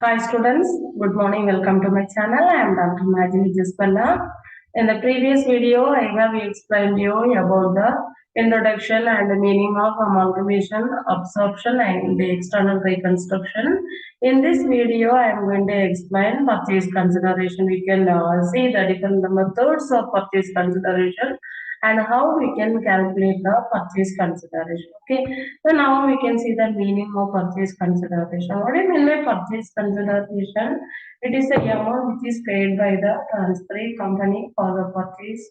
Hi students, good morning. Welcome to my channel. I am Dr. Majini Jispalla. In the previous video, I have explained you about the introduction and the meaning of amalgamation, absorption and the external reconstruction. In this video, I am going to explain purchase consideration. We can see the different methods of purchase consideration and how we can calculate the purchase consideration. Okay, so now we can see the meaning of purchase consideration. What do you mean by purchase consideration? It is the amount which is paid by the transferee company for the purchase,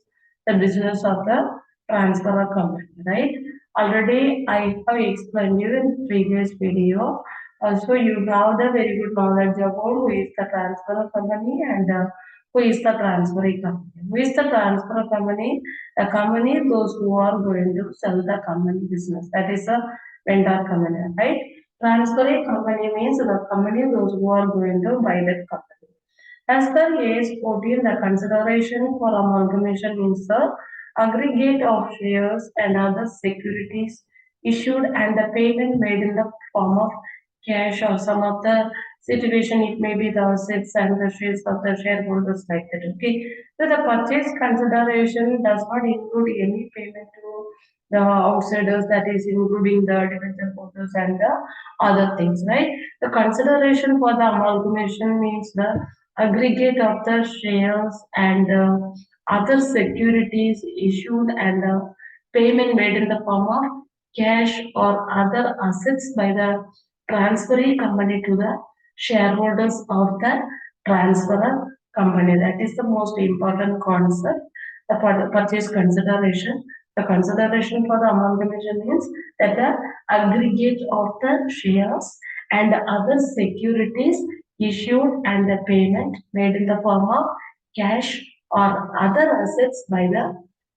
the business of the transferor company, right? Already I have explained you in previous video. Also, you have the very good knowledge about who is the transferor company and who is the transferee company. Who is the transferor company? The company, those who are going to sell the company business. That is a vendor company, right? Transferring company means the company, those who are going to buy that company. As per AS 14, the consideration for amalgamation means the aggregate of shares and other securities issued and the payment made in the form of cash or some of the situation, it may be the assets and the shares of the shareholders like that. Okay. So the purchase consideration does not include any payment to the outsiders, that is including the debenture holders and the other things, right? The consideration for the amalgamation means the aggregate of the shares and other securities issued and payment made in the form of cash or other assets by the transferee company to the shareholders of the transferor company. That is the most important concept, the purchase consideration. The consideration for the amalgamation means that the aggregate of the shares and other securities issued and the payment made in the form of cash or other assets by the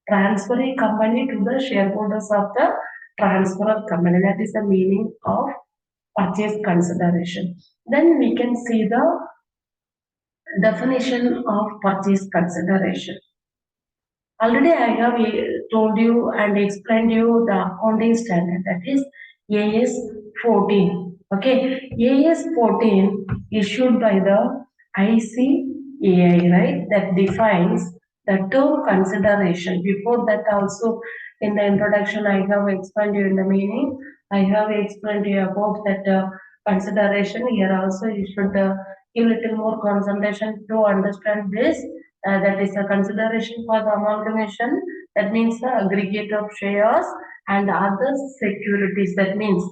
transferring company to the shareholders of the transferor company. That is the meaning of purchase consideration. Then we can see the definition of purchase consideration. Already I have told you and explained you the accounting standard, that is AS 14. Okay, AS 14 issued by the ICAI, right? That defines the term consideration. Before that also in the introduction I have explained you in the meaning. I have explained you about that consideration. Here also you should give little more concentration to understand this. That is a consideration for the amalgamation. That means the aggregate of shares and other securities. That means,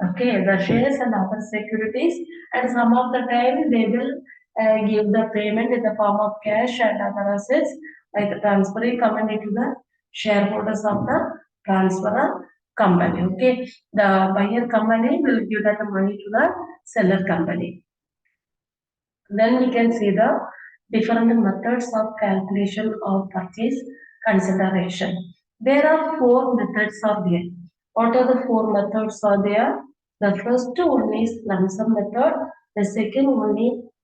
okay, the shares and other securities, and some of the time they will give the payment in the form of cash and other assets by the transferring company to the shareholders of the transferor company. Okay, the buyer company will give that money to the seller company. Then we can see the different methods of calculation of purchase consideration. There are four methods are there. What are the four methods are there? The first one is lump sum method. The second one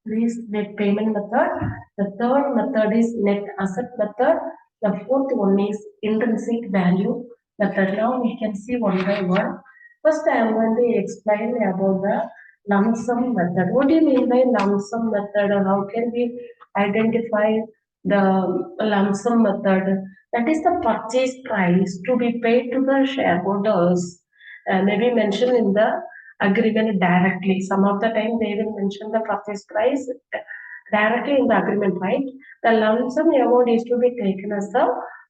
is net payment method. The third method is net asset method. The fourth one is intrinsic value method. Now we can see one by one. First, I am going to explain about the lump sum method. What do you mean by lump sum method, or how can we identify the lump sum method? That is the purchase price to be paid to the shareholders. Maybe mentioned in the agreement directly. Some of the time they will mention the purchase price directly in the agreement, right? The lump sum amount is to be taken as the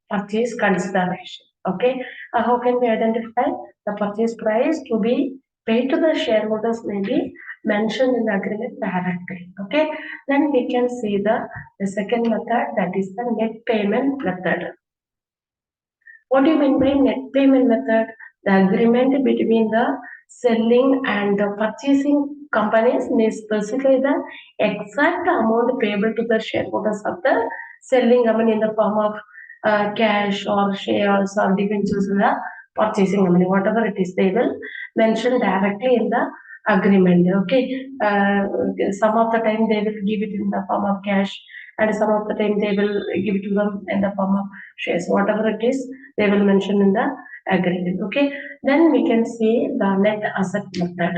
purchase consideration. Okay, how can we identify the purchase price to be paid to the shareholders may be mentioned in the agreement directly. Okay, then we can see the second method, that is the net payment method. What do you mean by net payment method? The agreement between the selling and the purchasing companies may specify the exact amount payable to the shareholders of the selling company in the form of cash or shares or debentures in the purchasing company, whatever it is, they will mention directly in the agreement. Okay, some of the time they will give it in the form of cash, and some of the time they will give it to them in the form of shares. Whatever it is, they will mention in the agreement. Okay, then we can see the net asset method.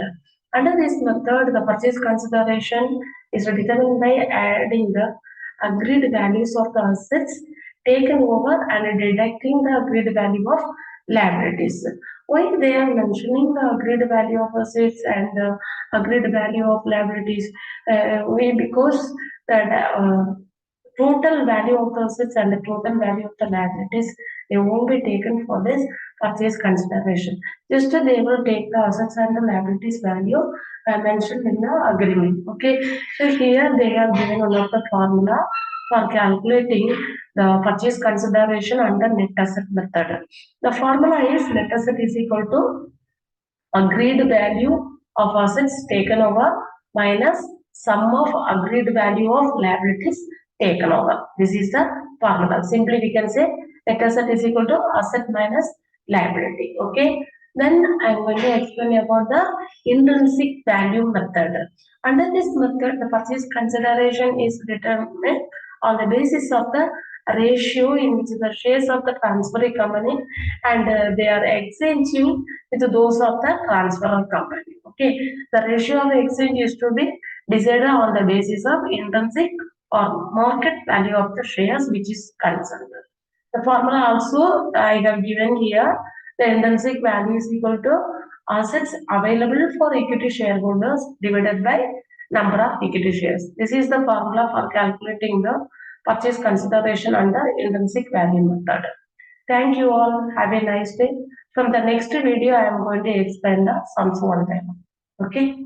Under this method, the purchase consideration is determined by adding the agreed values of the assets taken over and deducting the agreed value of liabilities. Why they are mentioning the agreed value of assets and the agreed value of liabilities? Because that total value of the assets and the total value of the liabilities, they won't be taken for this purchase consideration. Just they will take the assets and the liabilities value mentioned in the agreement. Okay, so here they have given one of the formula for calculating the purchase consideration under net asset method. The formula is net asset is equal to agreed value of assets taken over minus sum of agreed value of liabilities taken over. This is the formula. Simply we can say net asset is equal to asset minus liability. Okay. Then I'm going to explain about the intrinsic value method. Under this method, the purchase consideration is determined on the basis of the ratio in which the shares of the transferring company and they are exchanging with those of the transferor company. Okay, the ratio of exchange is to be decided on the basis of intrinsic or market value of the shares which is concerned. The formula also I have given here. The intrinsic value is equal to assets available for equity shareholders divided by number of equity shares. This is the formula for calculating the purchase consideration under intrinsic value method. Thank you all. Have a nice day. From the next video, I am going to explain the sums one time. Okay.